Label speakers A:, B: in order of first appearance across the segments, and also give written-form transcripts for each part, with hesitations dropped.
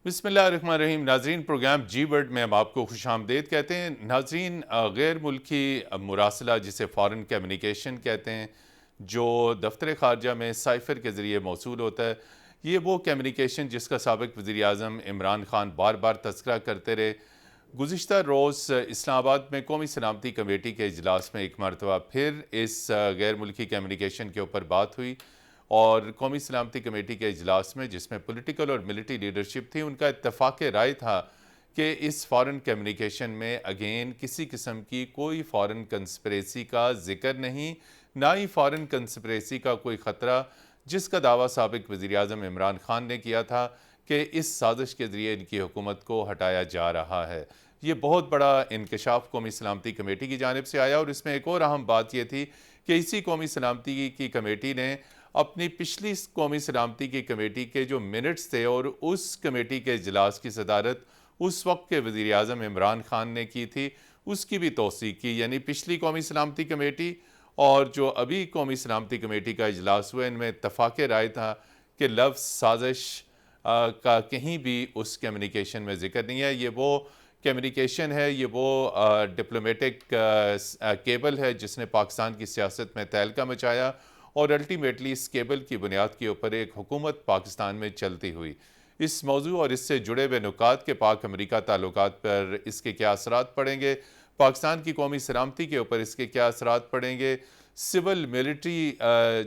A: बिस्मिल्लाहिर्रहमानिर्रहीम। नाजरीन, प्रोग्राम जी वर्ड में हम आपको खुशामदीद कहते हैं। नाजरीन, गैर मुल्की मुरासला जिसे फ़ॉरेन कम्युनिकेशन कहते हैं, जो दफ्तर ख़ारजा में साइफ़र के ज़रिए मौसूल होता है, ये वो कम्युनिकेशन जिसका साबिक़ वज़ीर आज़म इमरान ख़ान बार बार तस्करा करते रहे। गुज़िश्ता रोज़ इस्लामाबाद में कौमी सलामती कमेटी के इजलास में एक मरतबा फिर इस गैर मुल्की कम्युनिकेशन के ऊपर बात हुई और कौमी सलामती कमेटी के इजलास में, जिसमें पॉलिटिकल और मिलिट्री लीडरशिप थी, उनका इत्तफ़ाक़ राय था कि इस फ़ॉरेन कम्युनिकेशन में अगेन किसी किस्म की कोई फ़ॉरेन कंस्पिरेसी का ज़िक्र नहीं, ना ही फ़ॉरेन कंस्पिरेसी का कोई ख़तरा, जिसका दावा साबिक़ वज़ीर आज़म इमरान ख़ान ने किया था कि इस साजिश के ज़रिए इनकी हुकूमत को हटाया जा रहा है। ये बहुत बड़ा इंकशाफ कौमी सलामती कमेटी की जानिब से आया और इसमें एक और अहम बात यह थी कि इसी कौमी सलामती की कमेटी ने अपनी पिछली कौमी सलामती की कमेटी के जो मिनट्स थे और उस कमेटी के इजलास की सदारत उस वक्त के वज़ीर आज़म इमरान ख़ान ने की थी, उसकी भी तौसीक़ की। यानी पिछली कौमी सलामती कमेटी और जो अभी कौमी सलामती कमेटी का इजलास हुआ, इनमें इत्तफ़ाक़ राय था कि लफ्ज़ साजिश का कहीं भी उस कम्युनिकेशन में ज़िक्र नहीं है। ये वो कम्युनिकेशन है, ये वो डिप्लोमेटिक केबल है जिसने पाकिस्तान की सियासत में तहलका मचाया और अल्टीमेटली इस केबल की बुनियाद के ऊपर एक हुकूमत पाकिस्तान में चलती हुई। इस मौजू और इससे जुड़े हुए नुकात के पाक अमरीका ताल्लुकात पर इसके क्या असरात पड़ेंगे, पाकिस्तान की कौमी सलामती के ऊपर इसके क्या असरात पड़ेंगे, सिविल मिलिट्री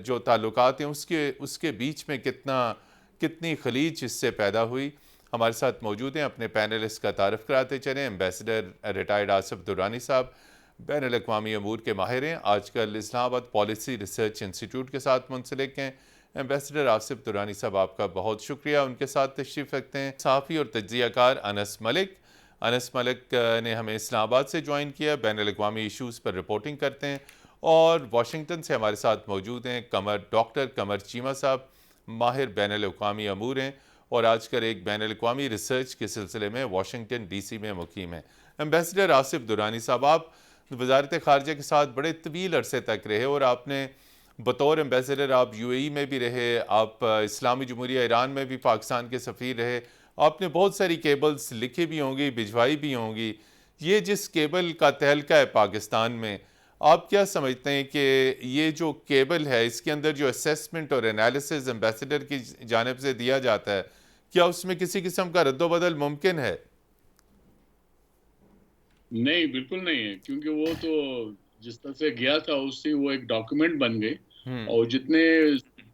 A: जो ताल्लुकात हैं उसके उसके बीच में कितनी खलीज इससे पैदा हुई। हमारे साथ मौजूद हैं, अपने पैनलिस्ट का तारफ़ कराते चलें। एम्बेसडर रिटायर्ड आसिफ दुरानी साहब बैनुल अक़वामी अमूर के माहिर हैं, आजकल इस्लामाबाद पॉलिसी रिसर्च इंस्टीट्यूट के साथ मुंसलिक हैं। एम्बेसडर आसिफ दुरानी साहब, आपका बहुत शुक्रिया उनके साथ तशरीफ़ रखते हैं। सहाफ़ी और तज्ज़ियाकार अनस मलिक ने हमें इस्लामाबाद से ज्वाइन किया, बैनुल अक़वामी इशूज़ पर रिपोर्टिंग करते हैं। और वाशिंगटन से हमारे साथ मौजूद हैं डॉक्टर कमर चीमा साहब, माहिर बैनुल अक़वामी अमूर हैं और आजकल एक बैनुल अक़वामी रिसर्च के सिलसिले में वाशिंगटन DC में मुकीम हैं। एम्बेसडर आसिफ दुरानी साहब, आप वज़ारत ख़ारजा के साथ बड़े तवील अरसे तक रहे और आपने बतौर एम्बेसडर आप UAE में भी रहे, आप इस्लामी जमहूरिया ईरान में भी पाकिस्तान के सफ़ीर रहे, आपने बहुत सारी केबल्स लिखी भी होंगी, भिजवाई भी होंगी। ये जिस केबल का तहलका है पाकिस्तान में, आप क्या समझते हैं कि ये जो केबल है इसके अंदर जो असेसमेंट और एनालिसिस एम्बेसडर की जानिब से दिया जाता है, क्या उसमें किसी किस्म का रद्दोबदल मुमकिन है?
B: नहीं, बिल्कुल नहीं है, क्योंकि वो तो जिस तरह से गया था उससे वो एक डॉक्यूमेंट बन गई
A: हम्म।
B: और जितने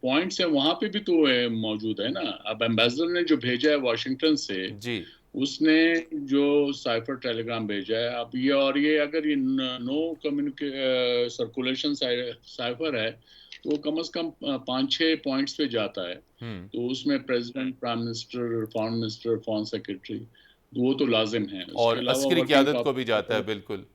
B: पॉइंट्स हैं वहाँ पे भी तो मौजूद है ना। अब एम्बेसडर ने जो भेजा है वॉशिंगटन से,
A: जी।
B: उसने जो साइफर टेलीग्राम भेजा है, अब ये और ये अगर ये नो कम्युनिके सर्कुलेशन साइफर है, तो वो कम से कम 5-6 पॉइंट्स पे जाता है।
A: हम्म।
B: तो उसमें president, prime minister, foreign secretary, वो तो लाजिम है। उसके
A: और
B: अलावा
A: अस्करी
B: वर्किंग
A: क़यादत को भी जाता है,
B: पार्टी,
A: बिल्कुल।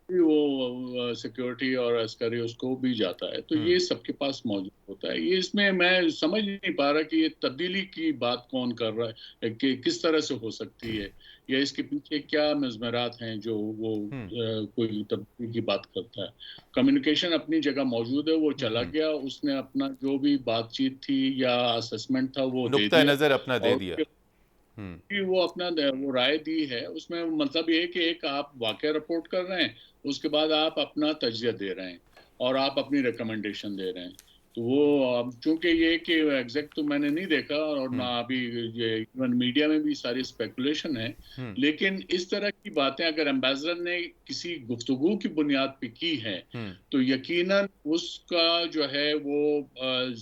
B: वो सिक्योरिटी और अस्करी उसको भी जाता है, तो
A: हम्म।
B: ये सबके पास मौजूद होता है। ये इसमें मैं समझ नहीं पा रहा कि ये तब्दीली की बात कौन कर रहा है, कि किस तरह से हो सकती है, या इसके पीछे क्या मज़मरात हैं जो वो
A: हम्म।
B: कोई तब्दीली की बात करता है। कम्युनिकेशन अपनी जगह मौजूद है, वो चला
A: हम्म।
B: गया, उसने अपना जो भी बातचीत थी या असेसमेंट था वो दे
A: नुक्ता
B: दिया
A: नज़र अपना दे
B: और
A: दिया।
B: उसके
A: हम्म।
B: कि वो अपना वो राय दी है। उसमें मतलब ये है कि एक आप वाकया रिपोर्ट कर रहे हैं, उसके बाद आप अपना तजिया दे रहे हैं और आप अपनी रिकमेंडेशन दे रहे हैं। तो वो अब चूंकि ये कि एग्जैक्ट तो मैंने नहीं देखा और ना
A: हम्म।
B: अभी ये इवन मीडिया में भी सारी स्पेकुलेशन है,
A: हम्म।
B: लेकिन इस तरह की बातें अगर एम्बेसडर ने किसी गुफ्तगू की बुनियाद पे की है,
A: हम्म।
B: तो यकीनन उसका जो है वो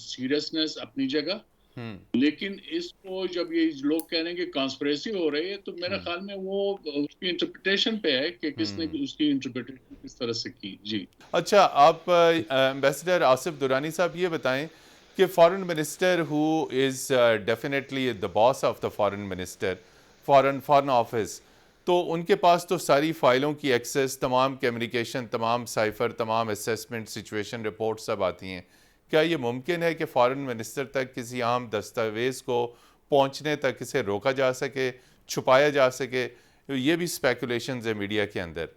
B: सीरियसनेस अपनी जगह।
A: हम्म।
B: लेकिन इसको जब ये लोग कह रहे हैं कि कॉन्स्पिरेसी हो रही है, तो मेरे
A: हम्म।
B: ख्याल में वो उसकी इंटरप्रिटेशन पे है कि किसने
A: हम्म।
B: उसकी इंटरप्रिटेशन किस तरह से की। जी।
A: अच्छा, आप एम्बेसडर आसिफ दुरानी साहब ये बताएं कि foreign minister who is definitely the boss of the foreign minister, foreign office, तो उनके पास तो सारी फाइलों की एक्सेस, तमाम कम्युनिकेशन, तमाम साइफर, तमाम असेसमेंट, सिचुएशन रिपोर्ट सब आती हैं। क्या ये मुमकिन है कि फॉरेन मिनिस्टर तक किसी अहम दस्तावेज़ को पहुंचने तक इसे रोका जा सके, छुपाया जा सके? ये भी स्पेकुलेशंस है मीडिया के अंदर।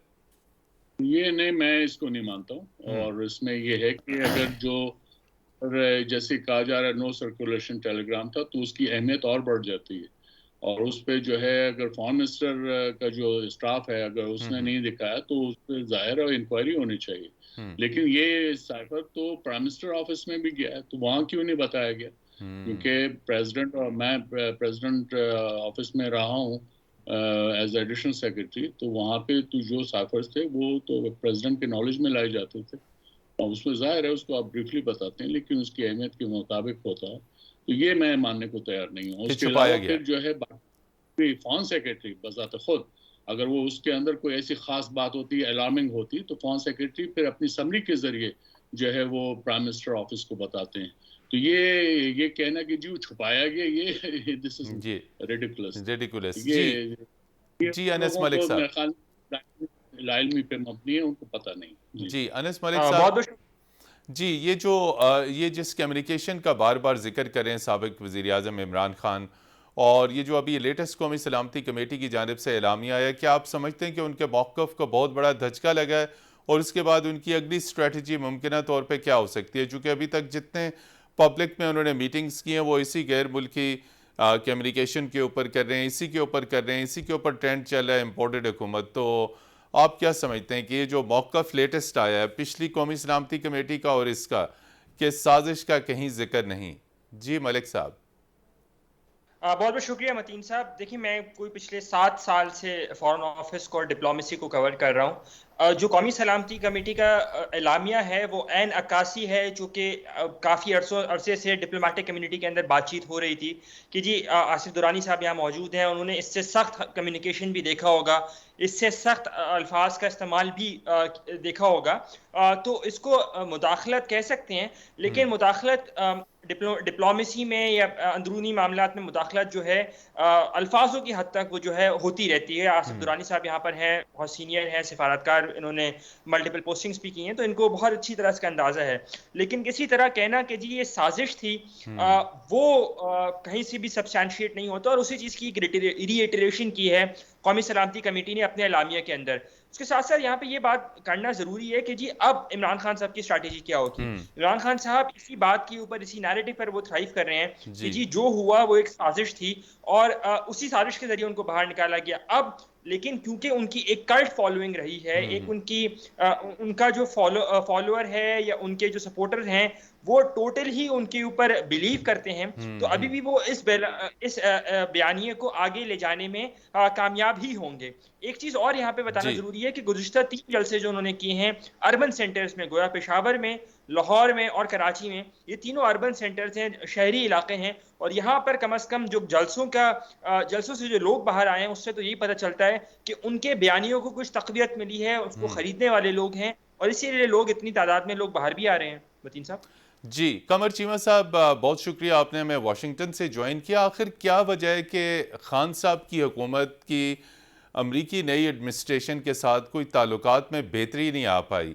B: ये नहीं, मैं इसको नहीं मानता हूँ।
A: हम्म।
B: और इसमें ये है कि अगर जो जैसे कहा जा रहा है नो सर्कुलेशन टेलीग्राम था, तो उसकी अहमियत और बढ़ जाती है। और उस पे जो है अगर फॉरेन मिनिस्टर का जो स्टाफ है अगर उसने नहीं दिखाया तो उस पर जाहिर है इंक्वायरी होनी चाहिए। लेकिन ये साइफर तो प्राइम मिनिस्टर ऑफिस में भी गया है, तो वहाँ क्यों नहीं बताया गया? क्योंकि प्रेसिडेंट और मैं प्रेसिडेंट ऑफिस में रहा हूँ एज एडिशनल सेक्रेटरी, तो वहाँ पे तो जो साइफर्स थे वो तो प्रेसिडेंट के नॉलेज में लाए जाते थे और उसमें जाहिर है उसको आप ब्रीफली बताते हैं, लेकिन उसकी अहमियत के मुताबिक होता है। तो ये मैं मानने को तैयार नहीं हूँ।
A: कि
B: उसके
A: छुपाया
B: अलावा
A: गया
B: फिर
A: है।
B: जो है बाकी फॉरेन सेक्रेटरी बजाते खुद अगर वो उसके अंदर कोई ऐसी खास बात होती है अलार्मिंग होती तो फॉरेन सेक्रेटरी फिर अपनी समरी के जरिए जो है वो प्राइम मिनिस्टर ऑफिस को बताते हैं। तो ये कहना कि जी वो छुपाया गया, ये दिस इज
A: जी,
B: रेडिकुलस।
A: रेडिकुलस। जी,
B: ये
A: जी
B: उन
A: अनस
B: लोगों
A: मलिक
B: को मेरे
A: साहब।
B: ख्याल लाइलमी पे मबनी है, उनको पता नहीं। जी
A: जी अनस मलिक
C: बहुत
A: साहब।
C: बहुत
A: जी, ये जिस कम्युनिकेशन का बार बार जिक्र करें साबिक वज़ीर आज़म इमरान खान, और ये जो अभी लेटेस्ट कौमी सलामती कमेटी की जानिब से एलामिया आया, क्या आप समझते हैं कि उनके मौक़िफ़ को बहुत बड़ा धचका लगा है और उसके बाद उनकी अगली स्ट्रैटेजी मुमकिना तौर पे क्या हो सकती है? चूँकि अभी तक जितने पब्लिक में उन्होंने मीटिंग्स की हैं वो इसी गैर मुल्की कम्युनिकेशन के ऊपर कर रहे हैं, इसी के ऊपर कर रहे हैं, इसी के ऊपर ट्रेंड चल रहा है इम्पोर्टेड हुकूमत। तो आप क्या समझते हैं कि ये जो मौक़िफ़ लेटेस्ट आया है पिछली कौमी सलामती कमेटी का और इसका, कि साजिश का कहीं जिक्र नहीं? जी मलिक साहब।
C: बहुत बहुत शुक्रिया मतीन साहब। देखिए, मैं कोई पिछले 7 साल से फॉरेन ऑफिस को और डिप्लोमेसी को कवर कर रहा हूँ। जो कौमी सलामती कमेटी का एलामिया है वो ऐन अक्कासी है, जो कि काफ़ी अरसे से डिप्लोमेटिक कम्युनिटी के अंदर बातचीत हो रही थी कि जी आसिफ दुरानी साहब यहाँ मौजूद हैं, उन्होंने इससे सख्त कम्युनिकेशन भी देखा होगा, इससे सख्त अल्फाज का इस्तेमाल भी देखा होगा। तो इसको मुदाखलत कह सकते हैं, लेकिन मुदाखलत डिप्लोमेसी में या अंदरूनी मामलात में मुदाखलत जो है अल्फाजों की हद तक वो जो है होती रहती है। आसिफ दुरानी साहब यहाँ पर हैं, बहुत सीनियर हैं, सिफारतकार, इन्होंने मल्टीपल पोस्टिंग्स भी की हैं, तो इनको बहुत अच्छी तरह इसका अंदाज़ा है। लेकिन किसी तरह कहना कि जी ये साजिश थी, वो कहीं से भी सब्सटैंशिएट नहीं होता, और उसी चीज़ की एक रीइटरेशन की है कौमी सलामती कमेटी ने अपने एलामिया के अंदर। उसके साथ साथ यहाँ पे ये बात करना जरूरी है कि जी अब इमरान खान साहब की स्ट्रैटेजी क्या होगी। इमरान खान साहब इसी बात के ऊपर, इसी नैरेटिव पर वो थ्राइव कर रहे हैं कि जी जो हुआ वो एक साजिश थी और उसी साजिश के जरिए उनको बाहर निकाला गया। अब लेकिन क्योंकि उनकी एक कल्ट फॉलोइंग रही है, एक उनका जो फॉलोअर है या उनके जो सपोर्टर हैं वो टोटल ही उनके ऊपर बिलीव करते हैं, तो अभी भी वो इस बयानिए को आगे ले जाने में कामयाब ही होंगे। एक चीज और यहाँ पे बताना जरूरी है कि गुज़िश्ता 3 जलसे जो उन्होंने किए हैं अर्बन सेंटर्स में, गोया पेशावर में, लाहौर में और कराची में, ये तीनों अर्बन सेंटर्स हैं, शहरी इलाके हैं, और यहाँ पर कम से कम जो जलसों से जो लोग बाहर आए हैं उससे तो यही पता चलता है कि उनके बयानियों को कुछ तक़वियत मिली है, उसको खरीदने वाले लोग हैं, और इसीलिए लोग इतनी तादाद में लोग बाहर भी आ रहे हैं। मतीन साहब।
A: जी कमर चीमा साहब, बहुत शुक्रिया, आपने हमें वाशिंगटन से ज्वाइन किया। आखिर क्या वजह है कि खान साहब की हुकूमत की अमरीकी नई एडमिनिस्ट्रेशन के साथ कोई ताल्लुकात में बेहतरी नहीं आ पाई,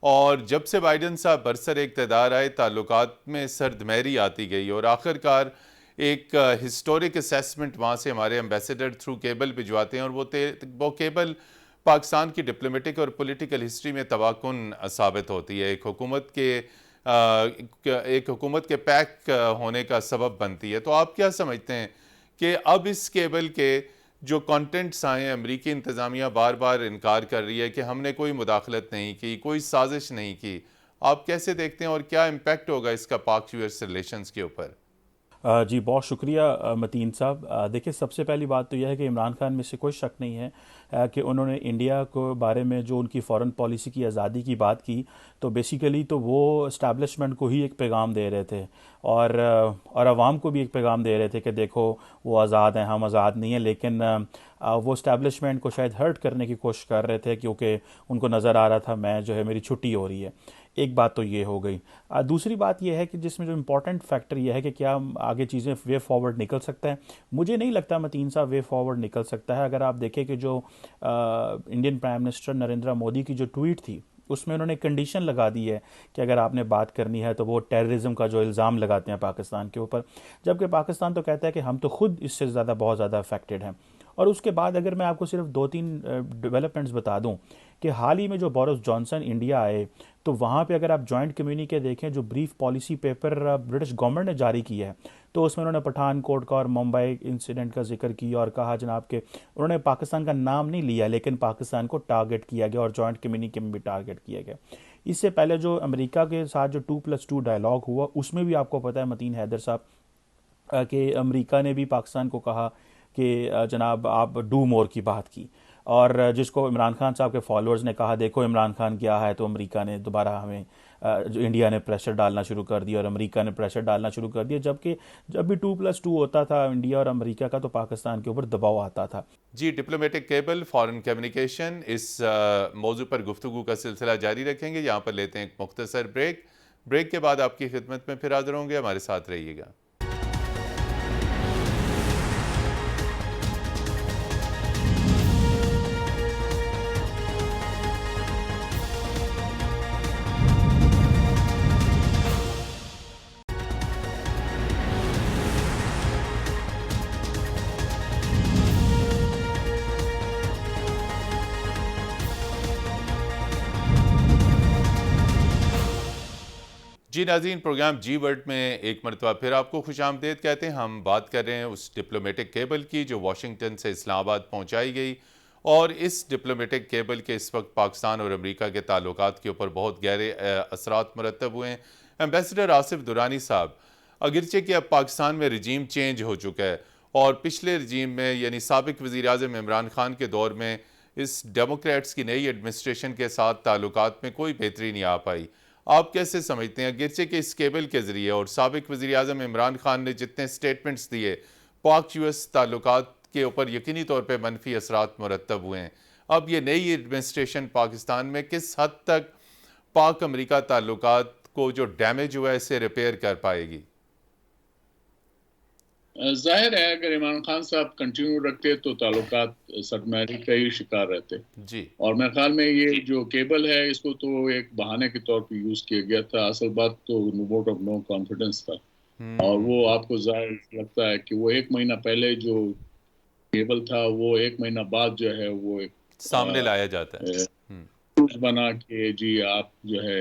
A: और जब से बाइडन साहब बरसर इक़्तिदार आए ताल्लुकात में सर्दमहरी आती गई, और आखिरकार एक हिस्टोरिक असेसमेंट वहाँ से हमारे एम्बेसडर थ्रू केबल भिजवाते हैं, और वो केबल पाकिस्तान की डिप्लोमेटिक और पॉलिटिकल हिस्ट्री में तबाकुन साबित होती है। एक हुकूमत के पैक होने का सबब बनती है। तो आप क्या समझते हैं कि अब इस केबल के जो कंटेंट्स आए हैं, अमरीकी इंतज़ामिया बार बार इनकार कर रही है कि हमने कोई मुदाखलत नहीं की, कोई साजिश नहीं की, आप कैसे देखते हैं और क्या इम्पैक्ट होगा इसका पाक यूएस रिलेशंस के ऊपर?
D: जी बहुत शुक्रिया मतीन साहब। देखिए, सबसे पहली बात तो यह है कि इमरान खान में से कोई शक नहीं है कि उन्होंने इंडिया को बारे में जो उनकी फ़ॉरेन पॉलिसी की आज़ादी की बात की, तो बेसिकली तो वो इस्टेब्लिशमेंट को ही एक पैगाम दे रहे थे, और आवाम को भी एक पैगाम दे रहे थे कि देखो वो आज़ाद हैं, हम आज़ाद नहीं हैं। लेकिन वो इस्टेब्लिशमेंट को शायद हर्ट करने की कोशिश कर रहे थे, क्योंकि उनको नज़र आ रहा था मैं जो है मेरी छुट्टी हो रही है। एक बात तो ये हो गई। दूसरी बात ये है कि जिसमें जो इम्पोर्टेंट फैक्टर ये है कि क्या आगे चीज़ें वे फॉरवर्ड निकल सकता है। मुझे नहीं लगता मतीन साहब वे फॉरवर्ड निकल सकता है। अगर आप देखें कि जो Indian prime minister Narendra Modi की जो ट्वीट थी उसमें उन्होंने कंडीशन लगा दी है कि अगर आपने बात करनी है तो वो टेररिज्म का जो इल्ज़ाम लगाते हैं पाकिस्तान के ऊपर, जबकि पाकिस्तान तो कहता है कि हम तो खुद इससे ज़्यादा बहुत ज़्यादा अफेक्टेड हैं। और उसके बाद अगर मैं आपको सिर्फ 2-3 डेवलपमेंट्स बता दूं कि हाल ही में जो बोरिस जॉनसन इंडिया आए तो वहाँ पे अगर आप जॉइंट कम्युनिके देखें, जो brief policy paper British government ने जारी किया है, तो उसमें उन्होंने पठानकोट का और मुंबई इंसिडेंट का जिक्र किया और कहा जनाब के उन्होंने पाकिस्तान का नाम नहीं लिया लेकिन पाकिस्तान को टारगेट किया गया और जॉइंट कम्युनिके में भी टारगेट किया गया। इससे पहले जो अमेरिका के साथ जो 2+2 डायलॉग हुआ उसमें भी आपको पता है मतीन हैदर साहब कि अमेरिका ने भी पाकिस्तान को कहा कि जनाब आप डू मोर की बात की, और जिसको इमरान खान साहब के फॉलोअर्स ने कहा देखो इमरान खान क्या है, तो अमेरिका ने दोबारा हमें जो इंडिया ने प्रेशर डालना शुरू कर दिया और अमेरिका ने प्रेशर डालना शुरू कर दिया, जबकि जब भी 2+2 होता था इंडिया और अमेरिका का तो पाकिस्तान के ऊपर दबाव आता था।
A: जी, डिप्लोमेटिक केबल, फॉरेन कम्युनिकेशन, इस मौजू पर गुफ्तगू का सिलसिला जारी रखेंगे। यहाँ पर लेते हैं एक मुख्तसर ब्रेक। ब्रेक के बाद आपकी खिदमत में फिर हाजिर होंगे, हमारे साथ रहिएगा। जी नाज़रीन, प्रोग्राम जी वर्ल्ड में एक मरतबा फिर आपको खुशामदीद कहते हैं। हम बात कर रहे हैं उस डिप्लोमेटिक केबल की जो वाशिंगटन से इस्लामाबाद पहुंचाई गई, और इस डिप्लोमेटिक केबल के इस वक्त पाकिस्तान और अमेरिका के ताल्लुकात के ऊपर बहुत गहरे असरात मुरतब हुए हैं। एम्बेसडर आसिफ दुरानी साहब, अगरचे कि अब पाकिस्तान में रजीम चेंज हो चुका है और पिछले रजीम में यानी साबिक वज़ीर आज़म इमरान खान के दौर में इस डेमोक्रेट्स की नई एडमिनिस्ट्रेशन के साथ ताल्लुकात में कोई बेहतरी नहीं आ पाई, आप कैसे समझते हैं? अगरचे के इस केबल के ज़रिए और साबिक वज़ीर आज़म इमरान खान ने जितने स्टेटमेंट्स दिए, पाक यूएस ताल्लुकात के ऊपर यकीनी तौर पर मनफी असरात मुरतब हुए हैं। अब ये नई एडमिनिस्ट्रेशन पाकिस्तान में किस हद तक पाक अमेरिका ताल्लुकात को जो डैमेज हुआ है इसे रिपेयर कर पाएगी?
B: जाहिर है अगर इमरान खान साहब कंटिन्यू रखते तो ताल्लुकात सदमारी का ही शिकार रहते
A: जी।
B: और मेरे ख्याल में ये जो केबल है इसको तो एक बहाने के तौर पे यूज किया गया था। असल बात तो वोट ऑफ नो कॉन्फिडेंस था और वो आपको जाहिर लगता है कि वो 1 महीना पहले जो केबल था वो 1 महीना बाद जो है वो एक
A: सामने लाया जाता है
B: रूल्स बना के जी आप जो है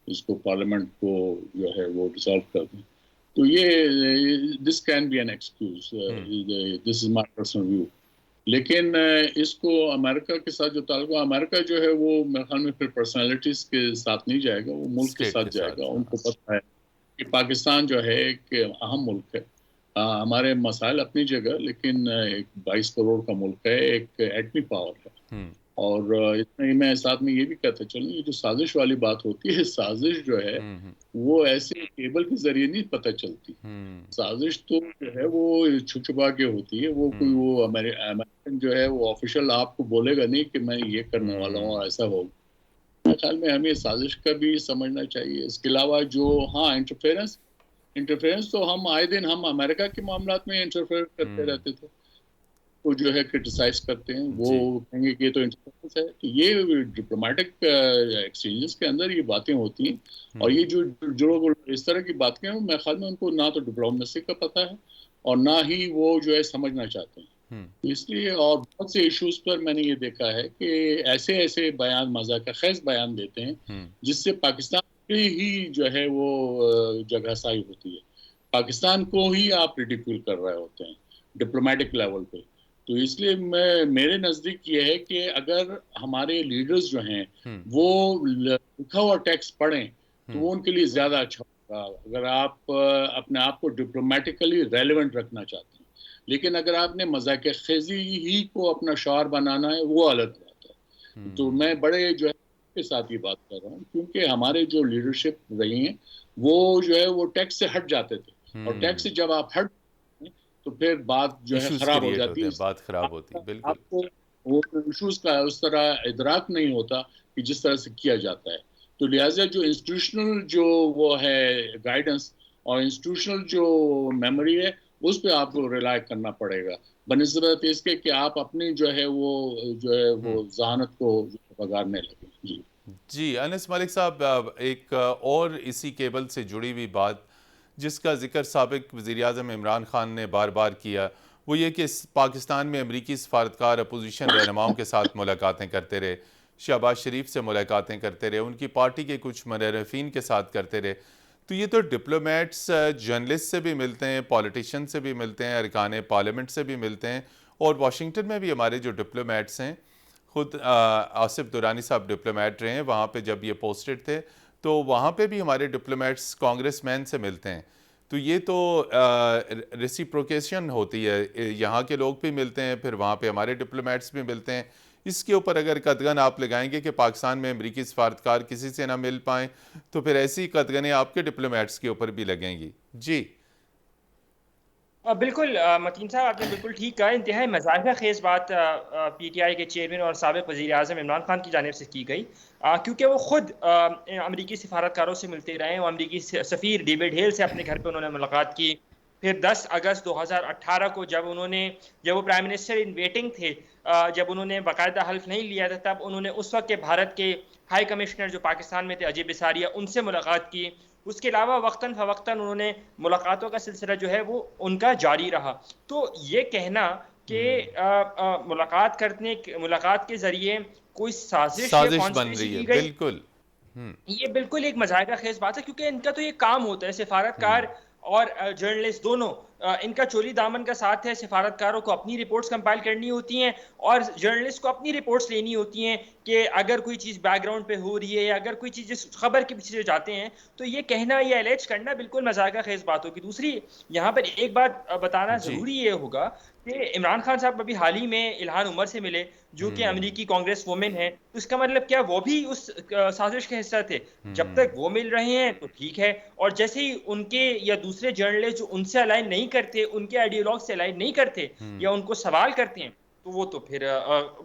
B: इसको पार्लियामेंट को जो है वो डिसॉल्व कर दें। तो ये this can be an excuse, this is my personal view. लेकिन इसको अमेरिका के साथ जो ताल्लुक, अमेरिका जो है वो मेरे ख्याल में फिर पर्सनालिटीज के साथ नहीं जाएगा, वो मुल्क के साथ जाएगा। उनको पता है कि पाकिस्तान जो है एक अहम मुल्क है, हमारे मसाइल अपनी जगह, लेकिन एक 22 करोड़ का मुल्क है, एक एटमी पावर है। और इसमें मैं साथ में ये भी कहता चलूँ, ये जो साजिश वाली बात होती है, साजिश जो है वो ऐसे केबल के जरिए नहीं पता चलती। साजिश तो जो है वो छुपा के होती है। वो कोई वो अमेरिकन जो है वो ऑफिशियल आपको बोलेगा नहीं कि मैं ये करने वाला हूँ, ऐसा होगा। मेरे ख्याल में हमें साजिश का भी समझना चाहिए। इसके अलावा जो इंटरफेरेंस तो हम आए दिन हम अमेरिका के मामलात में इंटरफेयर करते रहते थे, वो जो है क्रिटिसाइज करते हैं, वो कहेंगे कि ये तो इंटरफेरेंस है। तो ये डिप्लोमेटिक एक्सचेंजेस के अंदर ये बातें होती हैं और ये जो लोग इस तरह की बातें हैं, मेरे ख्याल में उनको ना तो डिप्लोमेसी का पता है और ना ही वो जो है समझना चाहते हैं। तो इसलिए और बहुत से इश्यूज पर मैंने ये देखा है कि ऐसे बयान, मज़ाक़-ए-ख़ैज़ बयान देते हैं जिससे पाकिस्तान की ही जो है वो जगहसाई होती है, पाकिस्तान को ही आप रिडिक्यूल कर रहे होते हैं डिप्लोमेटिक लेवल पे। तो इसलिए मेरे नज़दीक ये है कि अगर हमारे लीडर्स जो हैं वो लिखा हुआ टेक्स्ट पढ़ें तो वो उनके लिए ज़्यादा अच्छा होगा, अगर आप अपने आप को डिप्लोमेटिकली रेलेवेंट रखना चाहते हैं। लेकिन अगर आपने मज़ाक़-ए-ख़ैज़ी ही को अपना शौर बनाना है, वो अलग बात है। तो मैं बड़े जो है के साथ ये बात कर रहा हूँ, क्योंकि हमारे जो लीडरशिप रही हैं वो जो है वो टेक्स्ट से हट जाते थे और टेक्स्ट से जब आप हट तो फिर बात जो है खराब हो जाती है,
A: बात खराब होती है। बिल्कुल,
B: आपको वो इश्यूज का उस तरह इदराक नहीं होता कि जिस तरह से किया जाता है। तो लिहाजा जो इंस्टीट्यूशनल जो वो है गाइडेंस और इंस्टीट्यूशनल जो मेमोरी है उस पे आपको रिलाय करना पड़ेगा, बनिस्बत इसके कि आप अपनी जो है वो ज़हानत को बगाड़ने लगे।
A: जी अनस मलिक साहब, एक और इसी केबल से जुड़ी हुई बात जिसका जिक्र साबिक वज़ीर-ए-आज़म इमरान खान ने बार बार किया, वो ये कि पाकिस्तान में अमरीकी सफारतकार अपोजिशन रहनुमाओं के साथ मुलाकातें करते रहे, शहबाज शरीफ से मुलाकातें करते रहे, उनकी पार्टी के कुछ मुनर्रफीन के साथ करते रहे। तो ये तो डिप्लोमेट्स जर्नलिस्ट से भी मिलते हैं, पॉलिटिशियन से भी मिलते हैं, अरकान पार्लियामेंट से भी मिलते हैं, और वाशिंगटन में भी हमारे जो डिप्लोमेट्स हैं, खुद आसिफ दुरानी साहब डिप्लोमेट रहे हैं वहाँ पे जब ये पोस्टेड थे, तो वहाँ पे भी हमारे डिप्लोमेट्स कांग्रेसमैन से मिलते हैं। तो ये तो रेसिप्रोकेशन होती है, यहाँ के लोग भी मिलते हैं, फिर वहाँ पे हमारे डिप्लोमेट्स भी मिलते हैं। इसके ऊपर अगर कदगन आप लगाएंगे कि पाकिस्तान में अमरीकी सफारतकार किसी से ना मिल पाएँ, तो फिर ऐसी कदगनें आपके डिप्लोमेट्स के ऊपर भी लगेंगी। जी
C: बिल्कुल मतीन साहब, आपने बिल्कुल ठीक कहा। इंतहाई मजाक खेज बात पीटीआई के चेयरमैन और साबिक वज़ीर आज़म इमरान खान की जानिब से की गई, क्योंकि वो खुद अमरीकी सिफारतकारों से मिलते रहे। वो अमरीकी सफ़ीर डेविड हेल से अपने घर पर उन्होंने मुलाकात की। फिर 10 अगस्त 2018 को जब वो प्राइम मिनिस्टर इन वेटिंग थे, जब उन्होंने बाकायदा हल्फ नहीं लिया था, तब उन्होंने उस वक्त के भारत के हाई कमिश्नर जो पाकिस्तान में थे, अजय बिसारिया, उनसे मुलाकात की। उसके अलावा वक्तन फ़वक्तन उन्होंने मुलाकातों का सिलसिला जो है वो उनका जारी रहा। तो ये कहना कि मुलाकात के जरिए कोई साजिश या
A: साजिश बन
C: कॉन्स्पिरेसी
A: रही है,
C: की गई,
A: बिल्कुल।
C: ये बिल्कुल एक मजाका खेज बात है, क्योंकि इनका तो ये काम होता है, सिफारतकार और जर्नलिस्ट दोनों, इनका चोली दामन का साथ है। सिफारतकारों को अपनी रिपोर्ट्स कंपाइल करनी होती हैं और जर्नलिस्ट को अपनी रिपोर्ट्स लेनी होती हैं कि अगर कोई चीज़ बैकग्राउंड पे हो रही है या अगर कोई चीज़ जिस खबर के पीछे जाते हैं, तो ये कहना, ये एलेज करना बिल्कुल मजाका खेज बात होगी। दूसरी यहाँ पर एक बात बताना
A: जी
C: ज़रूरी ये होगा कि इमरान खान साहब अभी हाल ही में इल्हान उमर से मिले, जो कि अमरीकी कांग्रेस वुमेन है। तो इसका मतलब क्या वो भी उस साजिश का हिस्सा थे? जब तक वो मिल रहे हैं तो ठीक है, और जैसे ही उनके या दूसरे जर्नलिस्ट जो उनसे अलाइन नहीं करते, उनके आइडियोलॉग से अलाइन नहीं करते या उनको सवाल करते हैं, तो वो तो फिर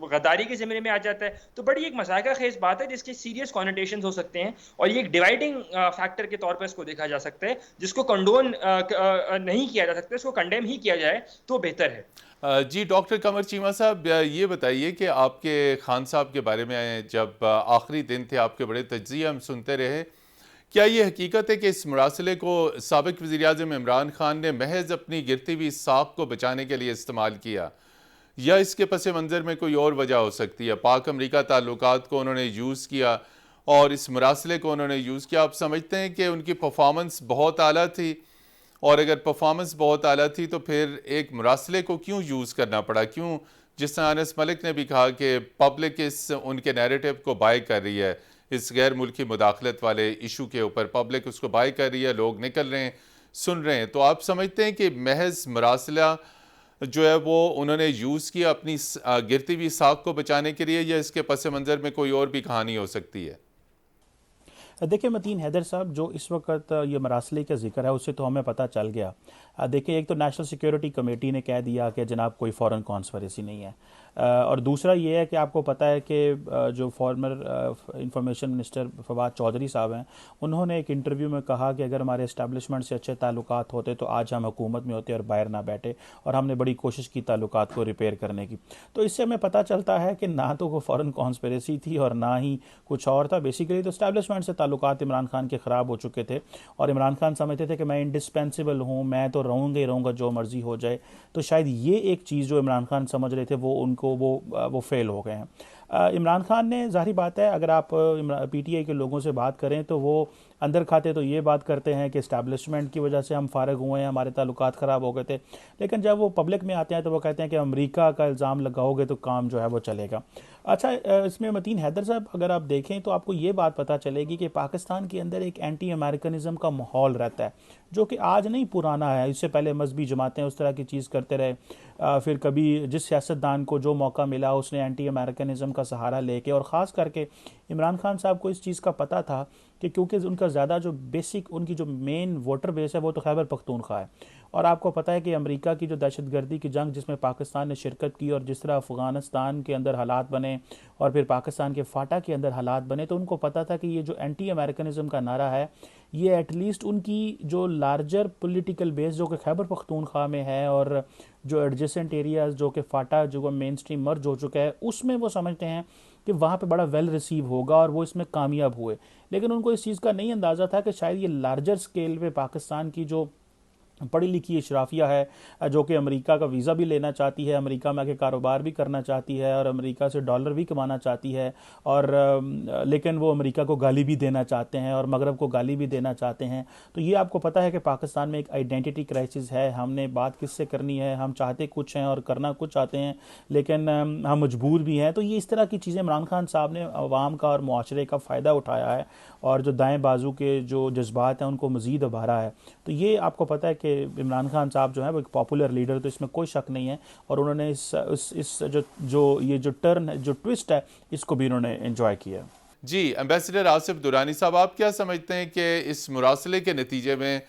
C: गद्दारी के ज़िम्मे में आ जाता है। तो बड़ी एक मज़ाक़ा ख़ेज़ बात है जिसके सीरियस कॉनोटेशंस हो सकते हैं, और ये एक डिवाइडिंग फैक्टर के तौर पर इसको देखा जा सकता है, जिसको कंडोन नहीं किया जा सकता, इसको कंडेम ही किया जाए तो बेहतर है।
A: जी डॉक्टर कमर चीमा साहब, ये बताइए कि आपके खान साहब के बारे में जब आखिरी दिन थे, आपके बड़े तज्ज़िये हम सुनते रहे, क्या ये हकीकत है कि इस मुरासले को साबिक वज़ीर-ए-आज़म इमरान खान ने महज अपनी गिरती हुई साख को बचाने के लिए इस्तेमाल किया, या इसके पस मंज़र में कोई और वजह हो सकती है? पाक अमरीका ताल्लुकात को उन्होंने यूज़ किया और इस मुरासले को उन्होंने यूज़ किया। आप समझते हैं कि उनकी परफॉर्मेंस बहुत आला थी, और अगर परफॉर्मेंस बहुत आला थी तो फिर एक मुरासले को क्यों यूज़ करना पड़ा? क्यों, जिस तरह अनस मलिक ने भी कहा कि पब्लिक इस उनके नैरेटिव को बाय कर रही है, इस गैर मुल्की मुदाखलत वाले इशू के ऊपर पब्लिक उसको बाय कर रही है, लोग निकल रहे हैं, सुन रहे हैं। तो आप समझते हैं कि महज मुरासला जो है वो उन्होंने यूज़ किया अपनी गिरती हुई साख को बचाने के लिए, या इसके पस मंज़र में कोई और भी कहानी हो सकती है?
D: देखिए मतीन हैदर साहब, जो इस वक्त ये मरासले का जिक्र है उससे तो हमें पता चल गया। देखिए, एक तो नेशनल सिक्योरिटी कमेटी ने कह दिया कि जनाब कोई फॉरेन कॉन्स्पिरेसी नहीं है, और दूसरा ये है कि आपको पता है कि जो former information minister Fawad Chaudhry साहब हैं, उन्होंने एक इंटरव्यू में कहा कि अगर हमारे इस्टेब्लिशमेंट से अच्छे ताल्लुकात होते तो आज हम हुकूमत में होते और बाहर ना बैठे, और हमने बड़ी कोशिश की ताल्लुकात को रिपेयर करने की। तो इससे हमें पता चलता है कि ना तो वो फॉरेन कॉन्स्पिरेसी थी और ना ही कुछ और था। बेसिकली तो इस्टेब्लिशमेंट से ताल्लुकात इमरान खान के ख़राब हो चुके थे, और इमरान खान समझते थे कि मैं इंडिस्पेंसिबल हूँ, मैं तो रहूँगा ही रहूँगा जो मर्ज़ी हो जाए। तो शायद ये एक चीज़ जो इमरान खान समझ रहे थे वो फेल हो गए हैं। इमरान खान ने, जाहिर बात है, अगर आप पीटीआई के लोगों से बात करें तो वो अंदर खाते तो ये बात करते हैं कि इस्टेब्लिशमेंट की वजह से हम फारग हुए हैं, हमारे ताल्लुकात ख़राब हो गए थे। लेकिन जब वो पब्लिक में आते हैं तो वो कहते हैं कि अमेरिका का इल्ज़ाम लगाओगे तो काम जो है वो चलेगा। अच्छा, इसमें मतीन हैदर साहब, अगर आप देखें तो आपको ये बात पता चलेगी कि पाकिस्तान के अंदर एक एंटी अमेरिकनिज़म का माहौल रहता है, जो कि आज नहीं पुराना है। इससे पहले मजहबी जमातें उस तरह की चीज़ करते रहे, फिर कभी जिस सियासतदान को जो मौका मिला उसने एंटी अमेरिकनिज़म का सहारा लेके, और ख़ास करके इमरान खान साहब को इस चीज़ का पता था कि क्योंकि उनका ज़्यादा जो बेसिक, उनकी जो मेन वोटर बेस है वो तो खैबर पख्तूनख्वा है, और आपको पता है कि अमेरिका की जो दहशतगर्दी की जंग जिसमें पाकिस्तान ने शिरकत की, और जिस तरह अफ़गानिस्तान के अंदर हालात बने और फिर पाकिस्तान के फाटा के अंदर हालात बने, तो उनको पता था कि ये जो एंटी अमेरिकनिज़म का नारा है, ये एटलीस्ट उनकी जो लार्जर पॉलिटिकल बेस जो कि खैबर पख्तूनख्वा में है, और जो एडजेसेंट एरियाज़ जो कि फाटा जो मेन स्ट्रीम मर्ज हो चुका है, उसमें वो समझते हैं कि वहाँ पे बड़ा वेल रिसीव होगा, और वो इसमें कामयाब हुए। लेकिन उनको इस चीज़ का नहीं अंदाज़ा था कि शायद ये लार्जर स्केल पे पाकिस्तान की जो पढ़ी लिखी इशराफिया है जो कि अमेरिका का वीज़ा भी लेना चाहती है, अमेरिका में आके कारोबार भी करना चाहती है और अमेरिका से डॉलर भी कमाना चाहती है, और लेकिन वो अमेरिका को गाली भी देना चाहते हैं और मगरब को गाली भी देना चाहते हैं। तो ये आपको पता है कि पाकिस्तान में एक आइडेंटिटी क्राइसिस है, हमने बात किससे करनी है, हम चाहते कुछ हैं और करना कुछ चाहते हैं, लेकिन हम मजबूर भी हैं। तो ये इस तरह की चीज़ें इमरान खान साहब ने अवाम का और मुआशरे का फ़ायदा उठाया है और जो दाएँ बाजू के जो जज्बात हैं उनको मज़ीद उभारा है। तो ये आपको पता है कि इमरान खान साहब जो है वो एक पॉपुलर लीडर, तो इसमें कोई शक नहीं है, और उन्होंने इस जो टर्न जो ट्विस्ट है इसको भी उन्होंने एंजॉय किया।
A: जी, एम्बेसडर आसिफ दुरानी साहब, आप क्या समझते हैं कि इस मुरासले के नतीजे में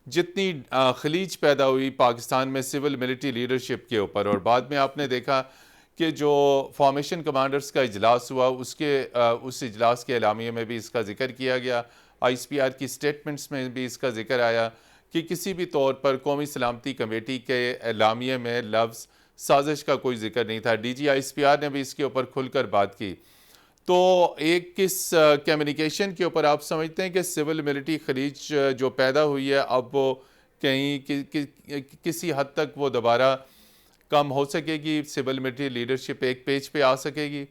A: जितनी खलीज पैदा हुई पाकिस्तान में सिविल मिलिट्री लीडरशिप के ऊपर, और बाद में आपने देखा कि जो फॉर्मेशन कमांडर्स का इजलास हुआ उस इजलास के एलामिये में भी इसका जिक्र किया गया, ISPR की स्टेटमेंट्स में भी इसका जिक्र आया कि किसी भी तौर पर कौमी सलामती कमेटी के एलामिये में लफ्ज़ साजिश का कोई जिक्र नहीं था। DG ISPR ने भी इसके ऊपर खुलकर बात की। तो एक किस कम्युनिकेशन के ऊपर आप समझते हैं कि सिविल मिलिट्री खलीज जो पैदा हुई है अब वो कहीं किसी हद तक वो दोबारा कम हो सकेगी, सिविल मिलिट्री लीडरशिप एक पेज पे आ सकेगी?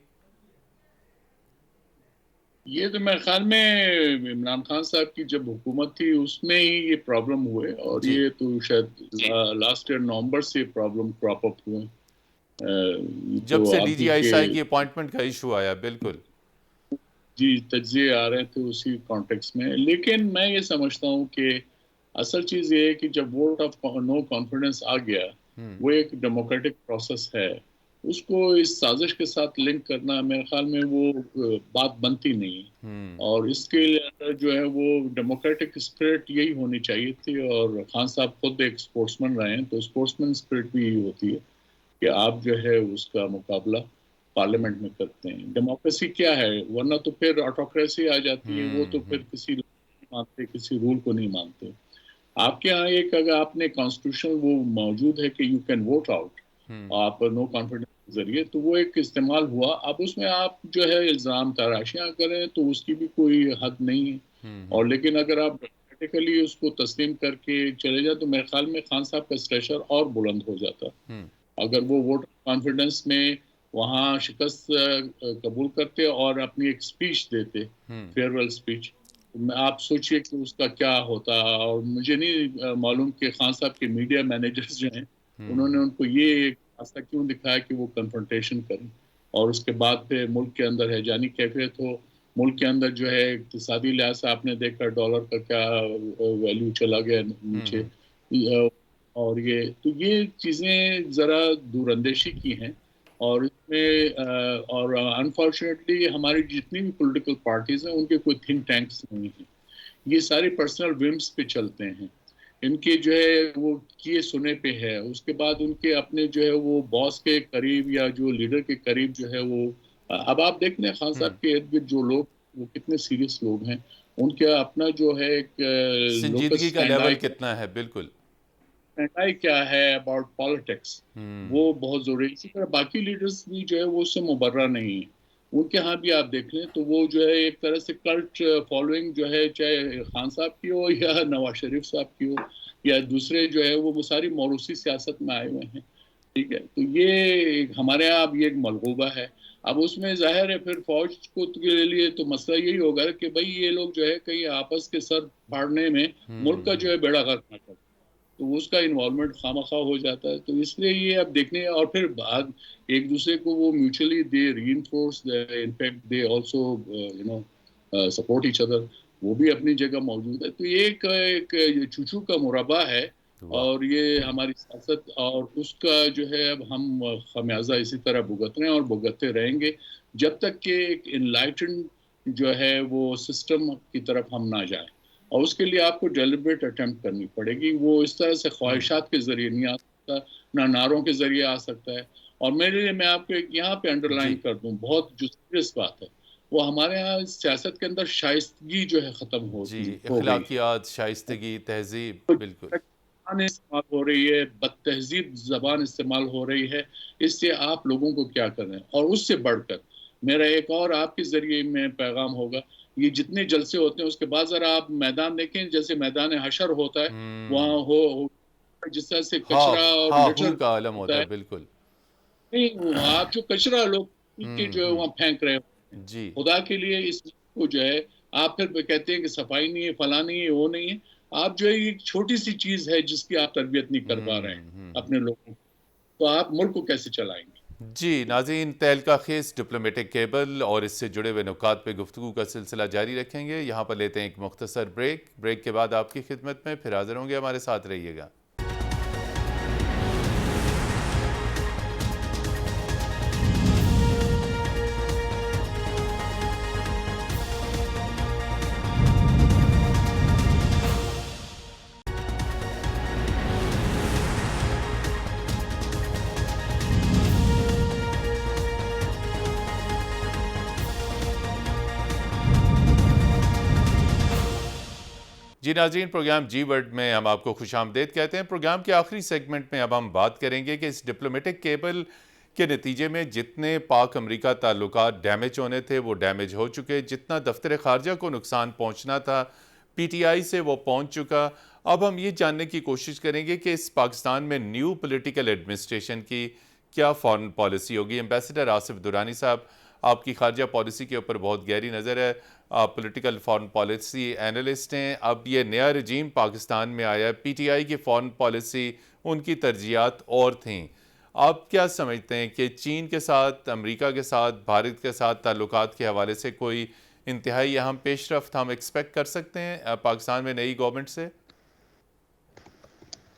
B: ये तो मेरे ख्याल में इमरान खान साहब की जब हुकूमत थी उसमें ही ये प्रॉब्लम हुए, और
A: जी।
B: ये तो शायद लास्ट ईयर नवंबर से प्रॉब्लम क्रॉप अप हुए।
A: जब
B: तो
A: से
B: अभी के
A: DGISI की अपॉइंटमेंट का इशू आया, बिल्कुल।
B: जी तज्जिए आ रहे थे उसी कॉन्टेक्स्ट में। लेकिन मैं ये समझता हूँ कि असल चीज़ ये है कि जब वोट ऑफ नो कॉन्फिडेंस आ गया, वो एक डेमोक्रेटिक प्रोसेस है, उसको इस साजिश के साथ लिंक करना मेरे ख्याल में वो बात बनती नहीं है। और इसके अंदर जो है वो डेमोक्रेटिक स्पिरिट यही होनी चाहिए थी, और खान साहब खुद एक स्पोर्ट्समैन रहे हैं, तो स्पोर्ट्समैन स्पिरिट भी यही होती है कि आप जो है उसका मुकाबला पार्लियामेंट में करते हैं। डेमोक्रेसी क्या है, वरना तो फिर ऑटोक्रेसी आ जाती है, वो तो फिर किसी मानते, किसी रूल को नहीं मानते। आपके यहाँ एक अगर आपने कॉन्स्टिट्यूशन वो मौजूद है कि यू कैन वोट आउट, आप नो कॉन्फिडेंस के जरिए, तो वो एक इस्तेमाल हुआ। अब उसमें आप जो है इल्ज़ाम तराशियां करें तो उसकी भी कोई हद नहीं है, और लेकिन अगर आप डेमोक्रेटिकली उसको तस्लीम करके चले जाए तो मेरे ख्याल में खान साहब का प्रेशर और बुलंद हो जाता। अगर वो वोट कॉन्फिडेंस में वहाँ शिकस्त कबूल करते और अपनी एक स्पीच देते, फेयरवेल स्पीच, आप सोचिए कि उसका क्या होता। और मुझे नहीं मालूम कि खान साहब के मीडिया मैनेजर्स जो हैं उन्होंने उनको ये रास्ता क्यों दिखाया कि वो कन्फ्रंटेशन करें, और उसके बाद फिर मुल्क के अंदर है जानी कैफियत हो, मुल्क के अंदर जो है इक्तिसादी लिहाज से आपने देखा डॉलर का क्या वैल्यू चला गया नीचे, और ये चीज़ें ज़रा दूरअंदेशी की हैं। और इसमें और अनफॉर्चुनेटली हमारी जितनी भी पॉलिटिकल पार्टीज हैं उनके कोई थिंक टैंक्स नहीं हैं, ये सारे पर्सनल विम्स पे चलते हैं, इनके जो है वो किए सुने पे है। उसके बाद उनके अपने जो है वो बॉस के करीब या जो लीडर के करीब जो है वो अब आप देख लें खान साहब के इर्द गिर्द जो लोग वो कितने सीरियस लोग हैं, उनका अपना जो है एक
A: संजीदगी का लेवल कितना है, बिल्कुल
B: क्या है अबाउट पॉलिटिक्स, वो बहुत जरूरी है। इसी तरह बाकी लीडर्स भी जो है वो उससे मुबर्रा नहीं है, उनके यहाँ भी आप देख लें तो वो जो है एक तरह से कल्ट फॉलोइंग जो है, चाहे खान साहब की हो या नवाज शरीफ साहब की हो या दूसरे जो है वो सारी मौरूसी सियासत में आए हुए हैं, ठीक है। तो ये हमारे यहाँ अब ये एक मलगूबा है। अब उसमें जाहिर है फिर फौज को के लिए तो मसला यही होगा कि भाई ये लोग जो है कहीं आपस के सर फाड़ने में मुल्क का जो है बेड़ा गर्क ना कर, तो उसका इन्वॉल्वमेंट खामखा हो जाता है। तो इसलिए ये अब देखने, और फिर बाद एक दूसरे को वो mutually they reinforce, in fact they also support each other, वो भी अपनी जगह मौजूद है। तो ये एक चूचू का मुरबा है, और ये हमारी सियासत और उसका जो है अब हम खमियाजा इसी तरह भुगत रहे हैं और भुगतते रहेंगे जब तक कि एक इनलाइटेंड जो है वो सिस्टम की तरफ हम ना जाए। और उसके लिए आपको डेलिब्रेट अटेम्प्ट करनी पड़ेगी, वो इस तरह से ख्वाहिशात के जरिए नहीं आ सकता, ना नारों के जरिए आ सकता है। और मेरे लिए मैं आपको एक यहाँ पे अंडरलाइन कर दूं, बहुत जो सीरियस बात है वो हमारे यहाँ सियासत के अंदर शाइस्तगी जो है ख़त्म हो गई,
A: अखलाकियात, शाइस्तगी, तहजीब, बिल्कुल
B: इस्तेमाल हो रही है, बदतहजीब जबान इस्तेमाल हो रही है। इससे आप लोगों को क्या कर रहे हैं। और उससे बढ़कर मेरा एक और आपके जरिए में पैगाम होगा, ये जितने जलसे होते हैं उसके बाद जरा आप मैदान देखें, जैसे मैदान हशर होता है वहाँ हो जिस तरह से
A: हाँ
B: कचरा और
A: हाँ,
B: लिटर
A: हू का आलम
B: होता
A: होता है,
B: है,
A: बिल्कुल।
B: नहीं आप जो कचरा लोग के जो है वहाँ फेंक रहे हो,
A: जी।
B: खुदा के लिए इस को जो है आप फिर कहते हैं कि सफाई नहीं है, फला नहीं है, वो नहीं है। आप जो है एक छोटी सी चीज है जिसकी आप तरबियत नहीं कर पा रहे हैं अपने लोगों को, तो आप मुल्क को कैसे चलाएंगे?
A: जी नाज़रीन, तहलका खेस डिप्लोमेटिक केबल और इससे जुड़े हुए नुकात पे गुफ्तगू का सिलसिला जारी रखेंगे। यहाँ पर लेते हैं एक मुख्तसर ब्रेक के बाद आपकी खिदमत में फिर हाजिर होंगे, हमारे साथ रहिएगा। जी नाज़रीन, प्रोग्राम जी वर्ल्ड में हम आपको खुशामदीद कहते हैं। प्रोग्राम के आखिरी सेगमेंट में अब हम बात करेंगे कि इस डिप्लोमेटिक केबल के नतीजे में जितने पाक अमरीका ताल्लुकात डैमेज होने थे वो डैमेज हो चुके, जितना दफ्तर खारजा को नुकसान पहुंचना था पीटीआई से वो पहुंच चुका। अब हम ये जानने की कोशिश करेंगे कि इस पाकिस्तान में न्यू पॉलिटिकल एडमिनिस्ट्रेशन की क्या फॉरेन पॉलिसी होगी। एम्बेसडर आसिफ दुरानी साहब, आपकी खारजा पॉलिसी के ऊपर बहुत गहरी नज़र है, आप पॉलिटिकल फॉरेन पॉलिसी एनालिस्ट हैं। अब ये नया रजीम पाकिस्तान में आया, पीटीआई की फॉरेन पॉलिसी, उनकी तरजीहात और थीं। आप क्या समझते हैं कि चीन के साथ, अमेरिका के साथ, भारत के साथ ताल्लुकात के हवाले से कोई इंतहाई अहम पेशरफ्त हम एक्सपेक्ट कर सकते हैं पाकिस्तान में नई गवर्नमेंट से?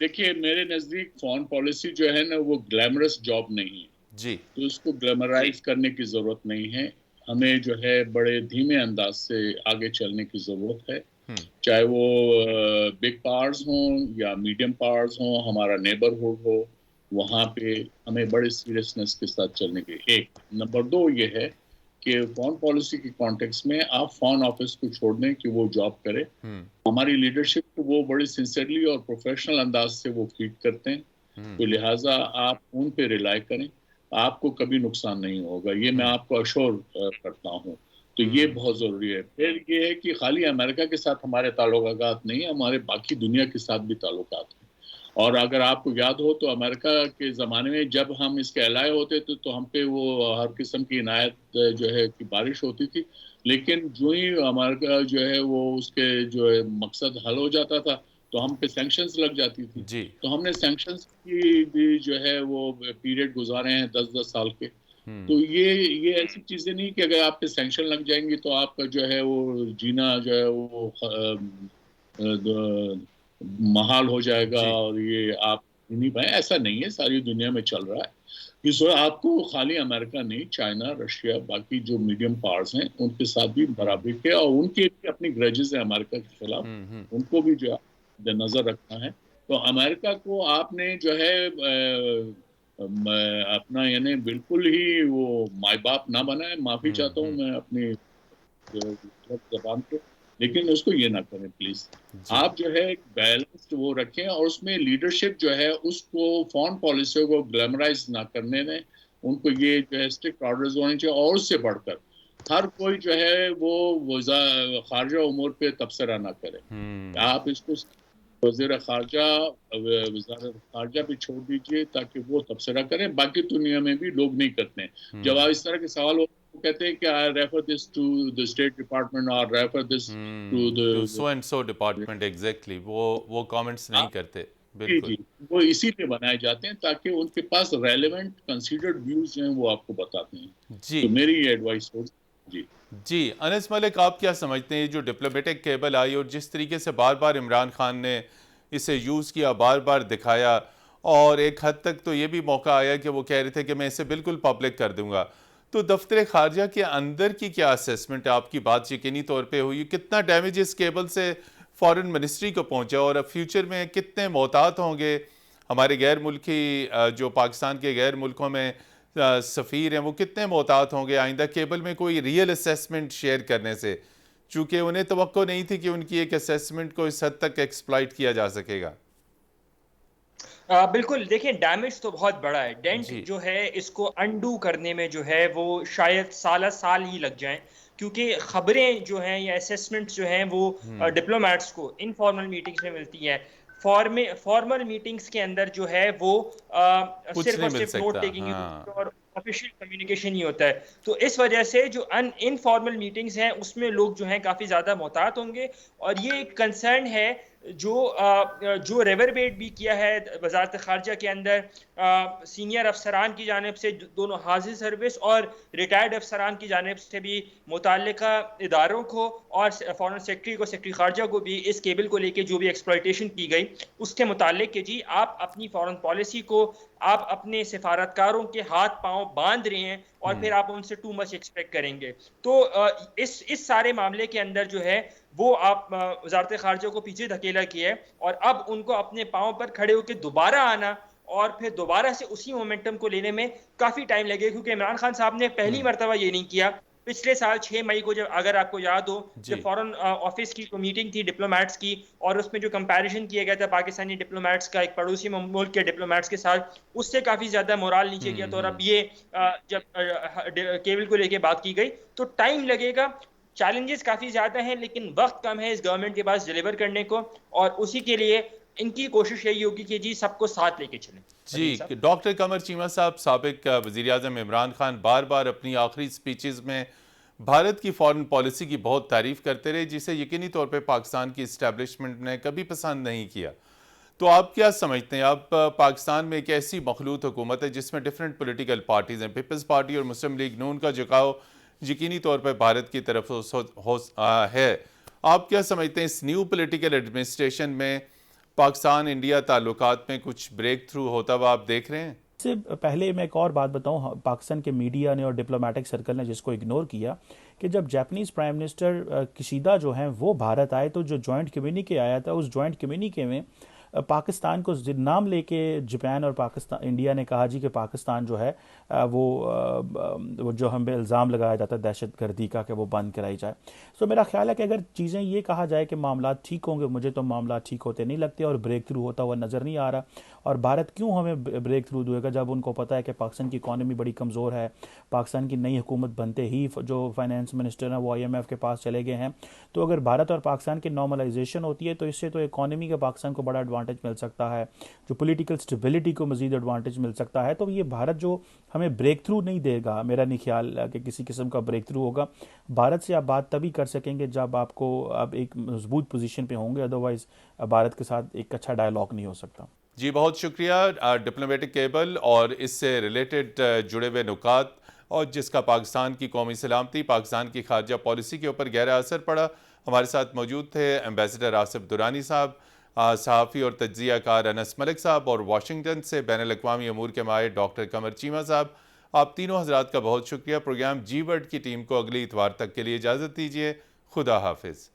B: देखिए, मेरे नज़दीक फॉरेन पॉलिसी जो है ना वो ग्लैमरस जॉब नहीं है,
A: जी।
B: तो उसको ग्लैमराइज करने की ज़रूरत नहीं है। हमें जो है बड़े धीमे अंदाज से आगे चलने की ज़रूरत है, चाहे वो बिग पावर्स हों या मीडियम पावर्स हों, हमारा नेबरहुड हो, वहाँ पे हमें बड़े सीरियसनेस के साथ चलने की। एक नंबर 2 ये है कि फॉरेन पॉलिसी के कॉन्टेक्स्ट में आप फॉरेन ऑफिस को छोड़ दें कि वो जॉब करे। हमारी लीडरशिप को वो बड़ी सिंसियरली और प्रोफेशनल अंदाज से वो फीड करते हैं, तो लिहाजा आप उन पे रिलाई करें, आपको कभी नुकसान नहीं होगा, ये मैं आपको अश्योर करता हूँ। तो ये बहुत ज़रूरी है। फिर ये है कि खाली अमेरिका के साथ हमारे ताल्लुकात नहीं, हमारे बाकी दुनिया के साथ भी ताल्लुकात हैं। और अगर आपको याद हो तो अमेरिका के ज़माने में जब हम इसके एलाय होते थे तो हम पे वो हर किस्म की इनायत जो है कि बारिश होती थी, लेकिन जो ही अमेरिका जो है वो उसके जो है मकसद हल हो जाता था तो हम पे सैंक्शंस लग जाती थी।
A: जी।
B: तो हमने सैंक्शंस की भी जो है वो पीरियड गुजारे हैं 10-10 साल के। तो ये ऐसी चीज़ें नहीं कि अगर आप पे सैंक्शन लग जाएंगी तो आपका जो है वो जीना जो है वो महाल हो जाएगा और ये आप नहीं पाए, ऐसा नहीं है, सारी दुनिया में चल रहा है। इस आपको खाली अमेरिका नहीं, चाइना, रशिया, बाकी जो मीडियम पावर्स हैं उनके साथ भी बराबरी के और उनके भी अपनी ग्रजेस है अमेरिका के खिलाफ, उनको भी जो है नजर रखना है। तो अमेरिका को आपने जो है अपना यानी बिल्कुल ही वो माई बाप ना बनाए, माफी चाहता हूँ मैं अपनी जबान पे, लेकिन उसको ये ना करें प्लीज। आप जो है बैलेंस्ड वो रखें और उसमें लीडरशिप जो है उसको फॉरेन पॉलिसी को ग्लैमराइज ना करने दें, उनको ये जो है स्ट्रिक्ट ऑर्डर्स होने चाहिए और उससे बढ़कर हर कोई जो है वो खारजा उमूर पे तबसरा ना करे। आप इसको वज़ीर खारजा, वज़ारत खारजा भी छोड़ दीजिए ताकि वो तबसरा करें, बाकी दुनिया में भी लोग नहीं करते हैं। जब इस तरह के सवाल हो कहते हैं कि I refer this to the state department और refer this to the
A: so and so department, exactly वो कमेंट्स नहीं करते।
B: जी, वो इसीलिए बनाए जाते हैं ताकि उनके पास रेलेवेंट कंसीडर्ड व्यूज हैं वो आपको बताते हैं।
A: जी।
B: तो मेरी ये एडवाइस हो
A: जी अनस मलिक, आप क्या समझते हैं जो डिप्लोमेटिक केबल आई और जिस तरीके से बार बार इमरान खान ने इसे यूज़ किया, बार बार दिखाया, और एक हद तक तो ये भी मौका आया कि वो कह रहे थे कि मैं इसे बिल्कुल पब्लिक कर दूंगा, तो दफ्तर खारजा के अंदर की क्या असेसमेंट है? आपकी बात यकीनी तौर पे हुई, कितना डैमेज इस केबल से फॉरेन मिनिस्ट्री को पहुंचा और अब फ्यूचर में कितने मोहतात होंगे हमारे गैर मुल्की जो पाकिस्तान के गैर मुल्कों में सफ़ीर हैं, वो कितने मोहतात होंगे आइंदा केबल में कोई रियल असेसमेंट शेयर करने से, चूँकि उन्हें तवक्को नहीं थी कि उनकी एक असेसमेंट को इस हद तक एक्सप्लॉइट किया जा सकेगा।
C: बिल्कुल, देखिए डैमेज तो बहुत बड़ा है, डेंट जो है इसको अनडू करने में जो है वो शायद साल ही लग जाएं, क्योंकि खबरें जो हैं या असेसमेंट्स जो हैं वो डिप्लोमेट्स को इनफॉर्मल मीटिंग्स में मिलती हैं। फॉर्मल मीटिंग्स के अंदर जो है वो
A: कुछ
C: सिर्फ
A: नहीं
C: और
A: मिल
C: सिर्फ नोट
A: सकता।
C: टेकिंग
A: हाँ।
C: और ऑफिशियल कम्युनिकेशन ही होता है। तो इस वजह से जो इनफॉर्मल मीटिंग्स हैं उसमें लोग जो हैं काफ़ी ज़्यादा मोहतात होंगे, और ये एक कंसर्न है जो रेवरबेट भी किया है वजारत खारजा के अंदर सीनियर अफसरान की जानिब से, दोनों हाजिर सर्विस और रिटायर्ड अफसरान की जानिब से भी, मुताल्लिका इदारों को और फॉरेन सेक्रेटरी को, सेक्रेटरी खारजा को भी इस केबल को लेके जो भी एक्सप्लॉयटेशन की गई उसके मुताल्लिक कि जी आप अपनी फॉरेन पॉलिसी को आप अपने सिफारतकारों के हाथ पांव बांध रहे हैं और फिर आप उनसे टू मच एक्सपेक्ट करेंगे। तो इस सारे मामले के अंदर जो है वो आप वजारत खारजा को पीछे धकेला किया है, और अब उनको अपने पांव पर खड़े होकर दोबारा आना और फिर दोबारा से उसी मोमेंटम को लेने में काफी टाइम लगेगा, क्योंकि इमरान खान साहब ने पहली मर्तबा ये नहीं किया। पिछले साल 6 मई को, जब अगर आपको याद हो,
A: जी।
C: जब फॉरेन ऑफिस की मीटिंग थी डिप्लोमेट्स की, और उसमें जो कंपैरिजन किया गया था पाकिस्तानी डिप्लोमेट्स का एक पड़ोसी मुल्क के डिप्लोमेट्स के साथ, उससे काफी ज्यादा मोराल नीचे गया था। और अब ये जब केबल को लेके बात की गई तो टाइम लगेगा, चैलेंजेस काफी ज्यादा हैं, लेकिन वक्त कम है इस गवर्नमेंट के पास डिलीवर करने को, और उसी के लिए इनकी कोशिश यही होगी कि जी सबको साथ लेके चलें।
A: जी, डॉक्टर कमर चीमा साहब, साबिक वज़ीर आज़म इमरान खान बार बार अपनी आखिरी स्पीचेस में भारत की फॉरेन पॉलिसी की बहुत तारीफ करते रहे, जिसे यकीनी तौर पे पाकिस्तान की इस्टेब्लिशमेंट ने कभी पसंद नहीं किया। तो आप क्या समझते हैं, आप पाकिस्तान में एक ऐसी मखलूत हुकूमत है जिसमें डिफरेंट पॉलिटिकल पार्टीज हैं, पीपल्स पार्टी और मुस्लिम लीग नून का झुकाव यकीनी तौर पर भारत की तरफ है। आप क्या समझते हैं, इस न्यू पॉलिटिकल एडमिनिस्ट्रेशन में पाकिस्तान इंडिया ताल्लुकात में कुछ ब्रेक थ्रू होता हुआ आप देख रहे हैं?
D: इससे पहले मैं एक और बात बताऊं, पाकिस्तान के मीडिया ने और डिप्लोमेटिक सर्कल ने जिसको इग्नोर किया, कि जब जापानीज प्राइम मिनिस्टर किशिदा जो हैं वो भारत आए, तो जो जॉइंट कम्युनिके आया था, उस जॉइंट कम्युनिके में पाकिस्तान को नाम लेके जापान और पाकिस्तान, इंडिया ने कहा जी कि पाकिस्तान जो है वो जो हम पे इल्ज़ाम लगाया जाता है दहशत गर्दी का, कि वो बंद कराई जाए। सो मेरा ख्याल है कि अगर चीज़ें ये कहा जाए कि मामला ठीक होंगे, मुझे तो मामला ठीक होते नहीं लगते और ब्रेक थ्रू होता हुआ नज़र नहीं आ रहा। और भारत क्यों हमें ब्रेक थ्रू देगा, जब उनको पता है कि पाकिस्तान की इकॉनमी बड़ी कमज़ोर है, पाकिस्तान की नई हुकूमत बनते ही जो फाइनेंस मिनिस्टर हैं वो IMF के पास चले गए हैं। तो अगर भारत और पाकिस्तान की नॉर्मलाइजेशन होती है तो इससे तो इकॉनमी का पाकिस्तान को बड़ा एडवांटेज मिल सकता है, जो पॉलिटिकल स्टेबिलिटी को मजीद एडवांटेज मिल सकता है। तो ये भारत जो हमें ब्रेक थ्रू नहीं देगा, मेरा नहीं ख्याल कि किसी किस्म का ब्रेक थ्रू होगा। भारत से आप बात तभी कर सकेंगे जब आपको अब एक मजबूत पोजीशन पे होंगे, अदरवाइज भारत के साथ एक अच्छा डायलॉग नहीं हो सकता।
A: जी, बहुत शुक्रिया। डिप्लोमेटिक केबल और इससे रिलेटेड जुड़े हुए नुकात, और जिसका पाकिस्तान की कौमी सलामती, पाकिस्तान की खारजा पॉलिसी के ऊपर गहरा असर पड़ा। हमारे साथ मौजूद थे एम्बेसडर आसिफ दुरानी साहब, सहाफ़ी और तज्ज़िया कार अनस मलिक साहब, और वाशिंगटन से बैनुल-अक़वामी अमूर के माहिर डॉक्टर कमर चीमा साहब। आप तीनों हज़रात का बहुत शुक्रिया। प्रोग्राम जी वर्ल्ड की टीम को अगली इतवार तक के लिए इजाज़त दीजिए। खुदा हाफिज़।